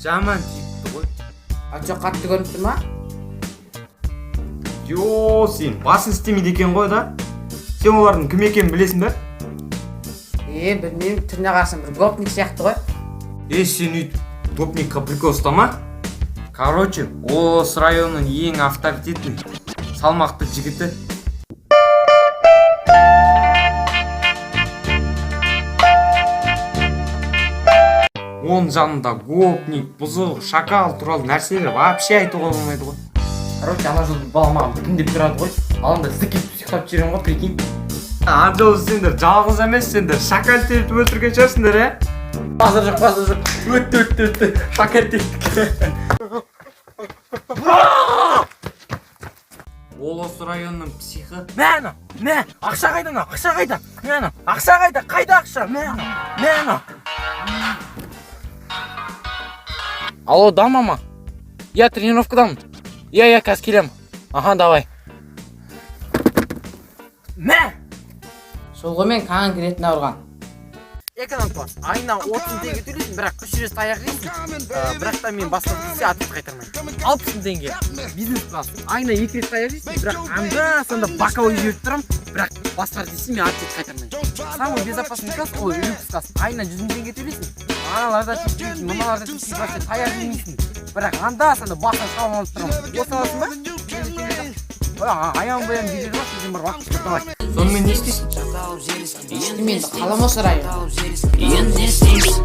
жаман тиіпті ғой. Жоқ қатты көрініп тұр ма? Сен басын істемейді екен ғой да? Сен олардың кім екенін білесің бе? Білмеймін, түріне қарасам бір гопник сияқты ғой. Сен үйтіп топникқа прикол ұстама. Короче, ол осы районның ең авторитетный, салмақты жігіті. Оның жанында гопник, бұзық, шакал туралы нәрселер вообще айтуға болмайды ғой. Короче, ана жылы бала маған бүтіндеп тұрады ғой. Алында зікет психтап жүремін ғой, прикинь. Андау сендер жалғыз емес, сендер шакал теріп өлтірген шығарсыңдар, Базар жоқ. Өтті. Шакал теріп. Ол осы районның психі. Мә, ақша қайда? Ақша қайда? Қайда ақша? Мә. Алло, да, мама? Я тренировкадамын. Я қазір келемін. Аха, давай. Мә! Сол ғой мен қаған келетін ауырған. Экономка, айына 30 теңге төлейсің, бірақ 3 рет таяқ жейсің. Бірақ та мен басқа келсе атып қайтармаймын. 60 теңге. Бизнес класс. Айына 2 рет таяқ жейсің, бірақ анда-санда боковой жеп тұрам, бірақ басқа десем мен атып қайтармаймын. Самый безопасный класс ол люкс класс. Айына 100 теңге төлейсің. Аналарда тиісің, мыналарда тиісің, басқа таяқ жемейсің. Бірақ анда-санда басқа шалым алып тұрам. Осы аласың ба? Аяғым жедел бар, сізден бар уақыт давай. Сонымен не істейсің? Мен қалам осы район. Енді не істейміз?